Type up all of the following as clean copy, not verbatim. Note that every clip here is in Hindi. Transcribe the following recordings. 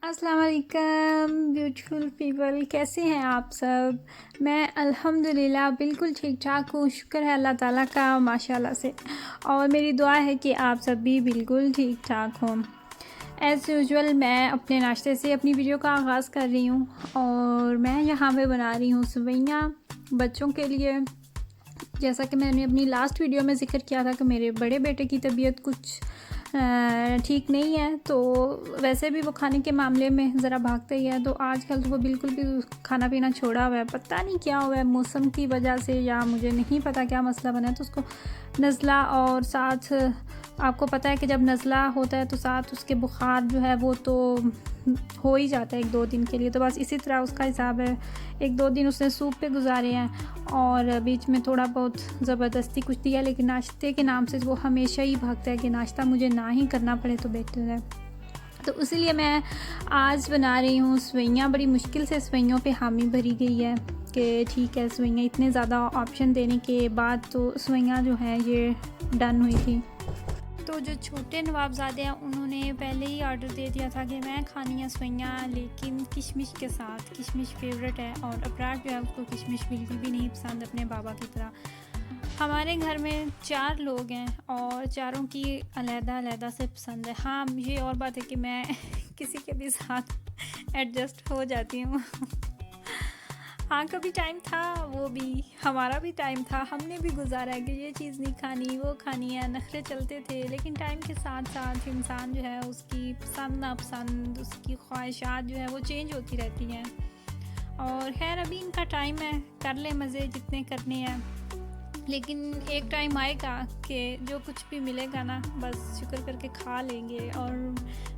अस्सलाम वालेकुम ब्यूटीफुल पीपल, कैसे हैं आप सब। मैं अल्हम्दुलिल्लाह बिल्कुल ठीक ठाक हूँ। शुक्र है अल्लाह ताला का माशाल्लाह से। और मेरी दुआ है कि आप सब भी बिल्कुल ठीक ठाक हों। एज़ यूजुअल मैं अपने नाश्ते से अपनी वीडियो का आगाज़ कर रही हूँ और मैं यहाँ पे बना रही हूँ सेवइयाँ बच्चों के लिए। जैसा कि मैंने अपनी लास्ट वीडियो में ज़िक्र किया था कि मेरे बड़े बेटे की तबीयत कुछ ठीक नहीं है, तो वैसे भी वो खाने के मामले में ज़रा भागते ही है। तो आजकल तो वो बिल्कुल भी खाना पीना छोड़ा हुआ है, पता नहीं क्या हुआ है, मौसम की वजह से या मुझे नहीं पता क्या मसला बना है। तो उसको नज़ला और साथ आपको पता है कि जब नज़ला होता है तो साथ उसके बुखार जो है वो तो हो ही जाता है 1-2 दिन के लिए। तो बस इसी तरह उसका हिसाब है। 1-2 दिन उसने सूप पे गुजारे हैं और बीच में थोड़ा बहुत ज़बरदस्ती कुछ दिया, लेकिन नाश्ते के नाम से वो हमेशा ही भागता है कि नाश्ता मुझे ना ही करना पड़े तो बेहतर है। तो इसीलिए मैं आज बना रही हूँ सेवइयाँ। बड़ी मुश्किल से सेवइयों पे हामी भरी गई है कि ठीक है, सेवइयाँ इतने ज़्यादा ऑप्शन देने के बाद तो सेवइयाँ जो हैं ये डन हुई थी। तो जो छोटे नवाबज़ादे हैं उन्होंने पहले ही ऑर्डर दे दिया था कि मैं खानी है सेवइयाँ, लेकिन किशमिश के साथ। किशमिश फेवरेट है और अबरार जो है उसको किशमिश बिल्कुल भी नहीं पसंद अपने बाबा की तरह। हमारे घर में 4 लोग हैं और चारों की अलग-अलग से पसंद है। हाँ, ये और बात है कि मैं किसी के भी साथ एडजस्ट हो जाती हूँ। हाँ, कभी टाइम था, वो भी हमारा भी टाइम था, हमने भी गुजारा है कि ये चीज़ नहीं खानी, वो खानी है, नखरे चलते थे। लेकिन टाइम के साथ साथ इंसान जो है उसकी पसंद नापसंद, उसकी ख्वाहिशात जो है वो चेंज होती रहती हैं। और खैर अभी इनका टाइम है, कर ले मज़े जितने करने हैं। लेकिन एक टाइम आएगा कि जो कुछ भी मिलेगा ना बस शुक्र करके खा लेंगे। और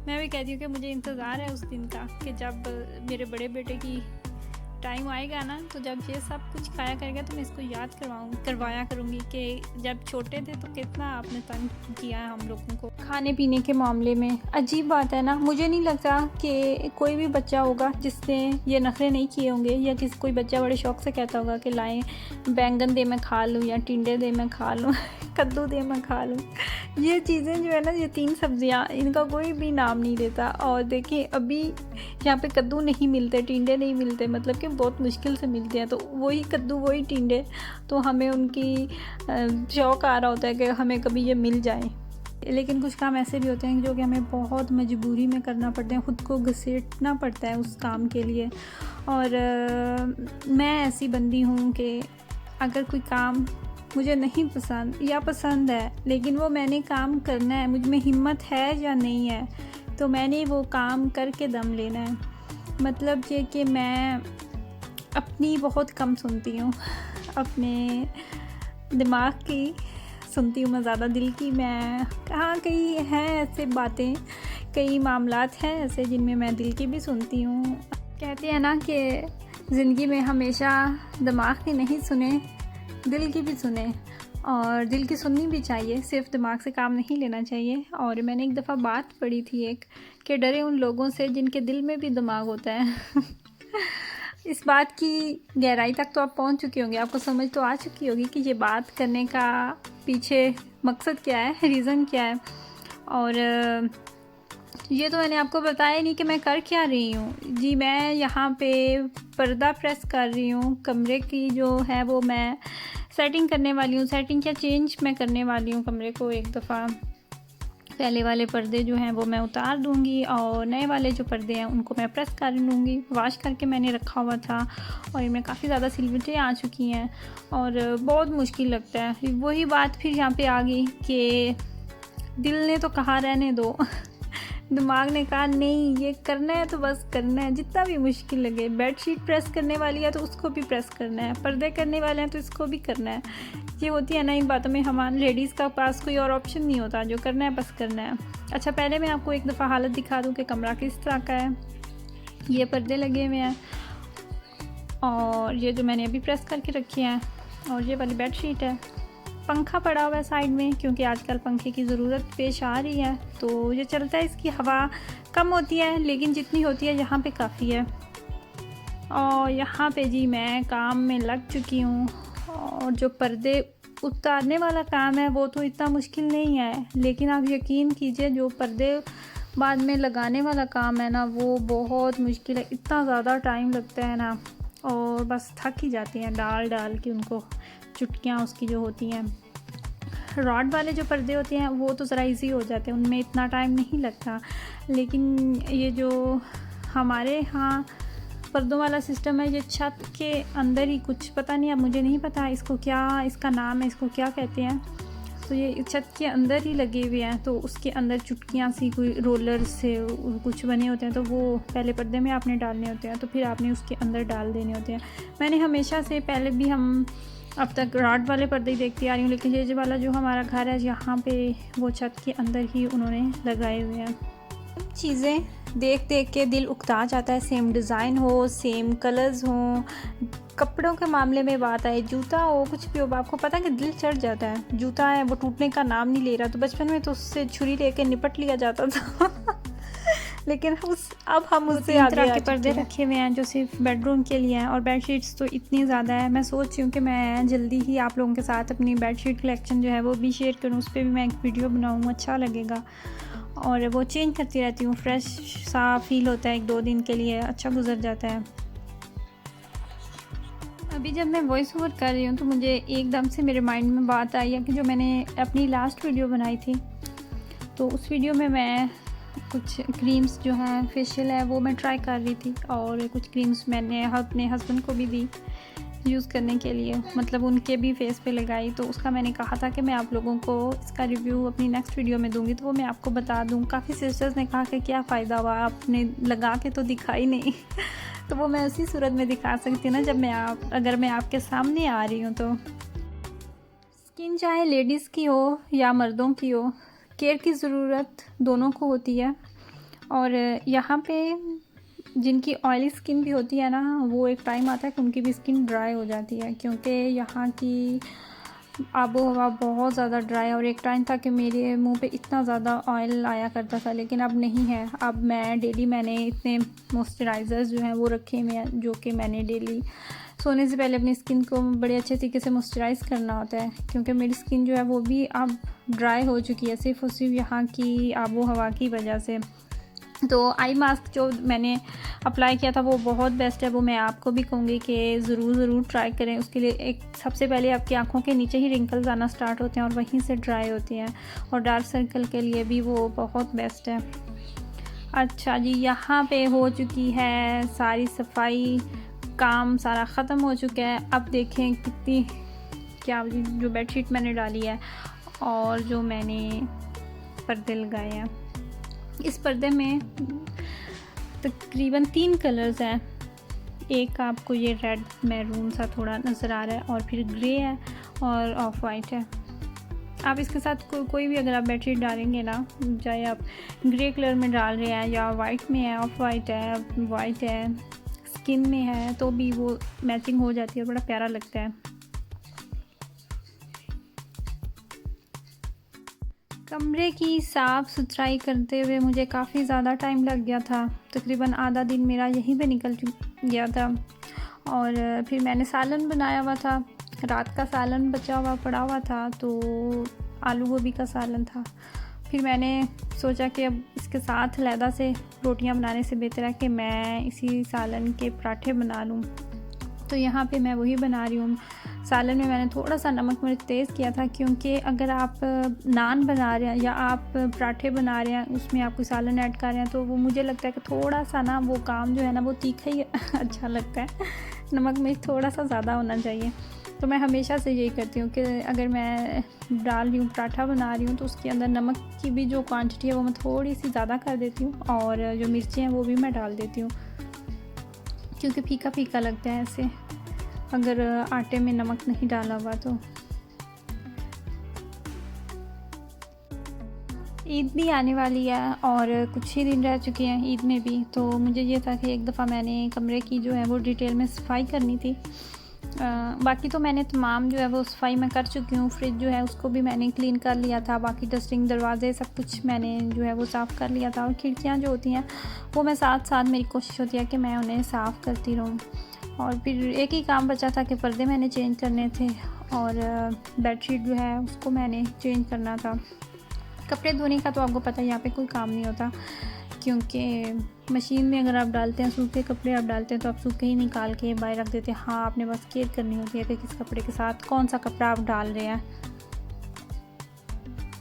मैं भी कहती हूँ कि मुझे इंतज़ार है उस दिन का कि जब मेरे बड़े बेटे की टाइम आएगा ना, तो जब ये सब कुछ खाया करेगा तो मैं इसको याद करवाया करूँगी कि जब छोटे थे तो कितना आपने तंग किया है हम लोगों को खाने पीने के मामले में। अजीब बात है ना, मुझे नहीं लगता कि कोई भी बच्चा होगा जिसने ये नखरे नहीं किए होंगे, या कोई बच्चा बड़े शौक़ से कहता होगा कि लाएं बैंगन दे मैं खा लूँ, या टिंडे दे मैं खा लूँ, कद्दू दे मैं खा लूँ। ये चीज़ें जो है ना, ये 3 सब्ज़ियाँ, इनका कोई भी नाम नहीं लेता। और देखिए अभी यहाँ पे कद्दू नहीं मिलते, टिंडे नहीं मिलते, मतलब कि बहुत मुश्किल से मिलते हैं। तो वही कद्दू वही टिंडे, तो हमें उनकी शौक़ आ रहा होता है कि हमें कभी ये मिल जाए। लेकिन कुछ काम ऐसे भी होते हैं जो कि हमें बहुत मजबूरी में करना पड़ते हैं, ख़ुद को घसीटना पड़ता है उस काम के लिए। और मैं ऐसी बंदी हूँ कि अगर कोई काम मुझे नहीं पसंद या पसंद है, लेकिन वो मैंने काम करना है, मुझ में हिम्मत है या नहीं है, तो मैंने वो काम करके दम लेना है। मतलब ये कि मैं अपनी बहुत कम सुनती हूँ, अपने दिमाग की सुनती हूँ मैं ज़्यादा, दिल की मैं कहाँ। कई हैं ऐसे बातें, कई मामलात हैं ऐसे जिनमें मैं दिल की भी सुनती हूँ। कहते हैं ना कि ज़िंदगी में हमेशा दिमाग की नहीं सुने, दिल की भी सुने। और दिल की सुननी भी चाहिए, सिर्फ दिमाग से काम नहीं लेना चाहिए। और मैंने एक दफ़ा बात पढ़ी थी एक, कि डरे उन लोगों से जिनके दिल में भी दिमाग होता है। इस बात की गहराई तक तो आप पहुंच चुके होंगे, आपको समझ तो आ चुकी होगी कि ये बात करने का पीछे मकसद क्या है, रीज़न क्या है। और ये तो मैंने आपको बताया नहीं कि मैं कर क्या रही हूँ जी। मैं यहाँ पे पर्दा प्रेस कर रही हूँ, कमरे की जो है वो मैं सेटिंग करने वाली हूँ। सेटिंग क्या, चेंज मैं करने वाली हूँ कमरे को एक दफ़ा। पहले वाले पर्दे जो हैं वो मैं उतार दूँगी और नए वाले जो पर्दे हैं उनको मैं प्रेस कर लूँगी। वॉश करके मैंने रखा हुआ था और इनमें काफ़ी ज़्यादा सिलवटें आ चुकी हैं और बहुत मुश्किल लगता है। वही बात फिर यहाँ पे आ गई कि दिल ने तो कहा रहने दो, दिमाग ने कहा नहीं ये करना है तो बस करना है, जितना भी मुश्किल लगे। बेडशीट प्रेस करने वाली है तो उसको भी प्रेस करना है, पर्दे करने वाले हैं तो इसको भी करना है। ये होती है ना इन बातों में, हमारे लेडीज़ का पास कोई और ऑप्शन नहीं होता, जो करना है बस करना है। अच्छा, पहले मैं आपको एक दफ़ा हालत दिखा दूँ कि कमरा किस तरह का है। ये पर्दे लगे हुए हैं और ये जो मैंने अभी प्रेस करके रखी हैं, और ये वाली बेडशीट है। पंखा पड़ा हुआ है साइड में, क्योंकि आजकल पंखे की ज़रूरत पेश आ रही है, तो ये चलता है। इसकी हवा कम होती है लेकिन जितनी होती है यहाँ पे काफ़ी है। और यहाँ पे जी मैं काम में लग चुकी हूँ। और जो पर्दे उतारने वाला काम है वो तो इतना मुश्किल नहीं है, लेकिन आप यकीन कीजिए जो पर्दे बाद में लगाने वाला काम है ना वो बहुत मुश्किल है, इतना ज़्यादा टाइम लगता है ना, और बस थक ही जाती हैं डाल डाल के उनको, चुटकियाँ उसकी जो होती हैं। रॉड वाले जो पर्दे होते हैं वो तो ज़रा इजी हो जाते हैं, उनमें इतना टाइम नहीं लगता, लेकिन ये जो हमारे यहाँ पर्दों वाला सिस्टम है, ये छत के अंदर ही कुछ, पता नहीं, अब मुझे नहीं पता इसको क्या, इसका नाम है, इसको क्या कहते हैं, तो ये छत के अंदर ही लगे हुए हैं, तो उसके अंदर चुटकियाँ सी कोई रोलर से कुछ बने होते हैं, तो वो पहले पर्दे में आपने डालने होते हैं, तो फिर आपने उसके अंदर डाल देने होते हैं। मैंने हमेशा से, पहले भी हम अब तक रॉड वाले पर्दे ही देखती आ रही हूँ, लेकिन ये वाला जो हमारा घर है यहाँ पे वो छत के अंदर ही उन्होंने लगाए हुए हैं। चीज़ें देख देख के दिल उकता जाता है, सेम डिज़ाइन हो, सेम कलर्स हो। कपड़ों के मामले में बात आए, जूता हो, कुछ भी हो, आपको पता है कि दिल चढ़ जाता है। जूता है वो टूटने का नाम नहीं ले रहा, तो बचपन में तो उससे छुरी लेके निपट लिया जाता था लेकिन अब हम उससे आगे तरह के पर्दे रखे हुए हैं जो सिर्फ बेडरूम के लिए हैं, और बेडशीट्स तो इतनी ज़्यादा है। मैं सोच रही हूँ कि मैं जल्दी ही आप लोगों के साथ अपनी बेडशीट कलेक्शन जो है वो भी शेयर करूँ, उस पर भी मैं एक वीडियो बनाऊँ, अच्छा लगेगा। और वो चेंज करती रहती हूँ, फ्रेश सा फील होता है, 1-2 दिन के लिए अच्छा गुजर जाता है। अभी जब मैं वॉइस ओवर कर रही हूँ तो मुझे एकदम से मेरे माइंड में बात आई है कि जो मैंने अपनी लास्ट वीडियो बनाई थी, तो उस वीडियो में मैं कुछ क्रीम्स जो हैं फेशियल है वो मैं ट्राई कर रही थी, और कुछ क्रीम्स मैंने अपने हस्बैंड को भी दी यूज़ करने के लिए, मतलब उनके भी फेस पे लगाई। तो उसका मैंने कहा था कि मैं आप लोगों को इसका रिव्यू अपनी नेक्स्ट वीडियो में दूंगी, तो वो मैं आपको बता दूं। काफ़ी सिस्टर्स ने कहा कि क्या फ़ायदा हुआ, आपने लगा के तो दिखाई नहीं तो वो मैं उसी सूरत में दिखा सकती हूँ ना, जब अगर मैं आपके सामने आ रही हूँ। तो स्किन चाहे लेडीज़ की हो या मर्दों की हो, केयर की ज़रूरत दोनों को होती है। और यहाँ पे जिनकी ऑयली स्किन भी होती है ना, वो एक टाइम आता है कि उनकी भी स्किन ड्राई हो जाती है, क्योंकि यहाँ की आबो हवा बहुत ज़्यादा ड्राई है। और एक टाइम था कि मेरे मुंह पे इतना ज़्यादा ऑयल आया करता था, लेकिन अब नहीं है। अब मैं डेली, मैंने इतने मॉइस्चराइज़र्स जो हैं वो रखे हुए हैं, जो कि मैंने डेली सोने से पहले अपनी स्किन को बड़े अच्छे तरीके से मॉइस्चराइज़ करना होता है, क्योंकि मेरी स्किन जो है वो भी अब ड्राई हो चुकी है, सिर्फ और सिर्फ यहाँ की आबो हवा की वजह से। तो आई मास्क जो मैंने अप्लाई किया था वो बहुत बेस्ट है, वो मैं आपको भी कहूँगी कि ज़रूर ट्राई करें। उसके लिए एक सबसे पहले आपकी आंखों के नीचे ही रिंकल्स आना स्टार्ट होते हैं और वहीं से ड्राई होती हैं, और डार्क सर्कल के लिए भी वो बहुत बेस्ट है। अच्छा जी, यहाँ पे हो चुकी है सारी सफाई, काम सारा ख़त्म हो चुका है। अब देखें कितनी क्या जो बेडशीट मैंने डाली है और जो मैंने पर्दे लगाए हैं। इस पर्दे में तकरीबन 3 कलर्स हैं। एक आपको ये रेड मैरून सा थोड़ा नज़र आ रहा है, और फिर ग्रे है और ऑफ वाइट है। आप इसके साथ कोई भी अगर आप बेडशीट डालेंगे ना, चाहे आप ग्रे कलर में डाल रहे हैं या वाइट में है, ऑफ वाइट है, स्किन में है, तो भी वो मैचिंग हो जाती है, बड़ा प्यारा लगता है। कमरे की साफ़ सुथराई करते हुए मुझे काफ़ी ज़्यादा टाइम लग गया था, तकरीबन आधा दिन मेरा यहीं पे निकल गया था। और फिर मैंने सालन बनाया हुआ था, रात का सालन बचा हुआ पड़ा हुआ था, तो आलू गोभी का सालन था। फिर मैंने सोचा कि अब इसके साथ अलहदा से रोटियां बनाने से बेहतर है कि मैं इसी सालन के पराठे बना लूँ। तो यहाँ पे मैं वही बना रही हूँ। सालन में मैंने थोड़ा सा नमक मिर्च तेज़ किया था, क्योंकि अगर आप नान बना रहे हैं या आप पराठे बना रहे हैं, उसमें आप कोई सालन ऐड कर रहे हैं, तो वो मुझे लगता है कि थोड़ा सा ना वो काम जो है ना वो तीखा ही अच्छा लगता है, नमक मिर्च थोड़ा सा ज़्यादा होना चाहिए। तो मैं हमेशा से यही करती हूँ कि अगर मैं डाल रही हूँ, पराठा बना रही हूँ, तो उसके अंदर नमक की भी जो क्वांटिटी है वो मैं थोड़ी सी ज़्यादा कर देती हूँ, और जो मिर्चें हैं वो भी मैं डाल देती हूँ, क्योंकि फीका फीका लगता है ऐसे अगर आटे में नमक नहीं डाला हुआ। तो ईद भी आने वाली है और कुछ ही दिन रह चुके हैं ईद में भी, तो मुझे ये था कि एक दफ़ा मैंने कमरे की जो है वो डिटेल में सफाई करनी थी। बाकी तो मैंने तमाम जो है वो सफाई मैं कर चुकी हूँ। फ्रिज जो है उसको भी मैंने क्लीन कर लिया था, बाकी डस्टिंग, दरवाजे, सब कुछ मैंने जो है वो साफ़ कर लिया था। और खिड़कियाँ जो होती हैं वो मैं साथ साथ मेरी कोशिश होती है कि मैं उन्हें साफ़ करती रहूँ। और फिर एक ही काम बचा था कि पर्दे मैंने चेंज करने थे, और बेडशीट जो है उसको मैंने चेंज करना था। कपड़े धोने का तो आपको पता है यहाँ पे कोई काम नहीं होता, क्योंकि मशीन में अगर आप डालते हैं सूखे कपड़े आप डालते हैं तो आप सूखे ही निकाल के बाहर रख देते हैं। हाँ, आपने बस केयर करनी होती है कि किस कपड़े के साथ कौन सा कपड़ा आप डाल रहे हैं।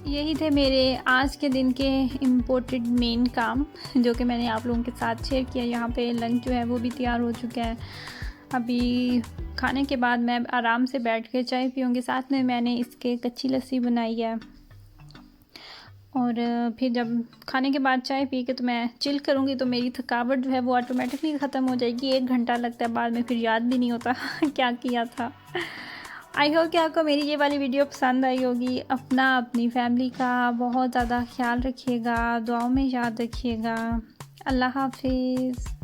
यही थे मेरे आज के दिन के इम्पोर्टेड मेन काम जो कि मैंने आप लोगों के साथ शेयर किया। यहाँ पे लंच जो है वो भी तैयार हो चुका है। अभी खाने के बाद मैं आराम से बैठ के चाय पीऊँगी। साथ में मैंने इसके कच्ची लस्सी बनाई है, और फिर जब खाने के बाद चाय पी के तो मैं चिल करूँगी, तो मेरी थकावट जो है वो ऑटोमेटिकली ख़त्म हो जाएगी। 1 घंटा लगता है, बाद में फिर याद भी नहीं होता क्या किया था। आई होप कि आपको मेरी ये वाली वीडियो पसंद आई होगी। अपनी फैमिली का बहुत ज़्यादा ख्याल रखिएगा, दुआओं में याद रखिएगा। अल्लाह हाफिज़।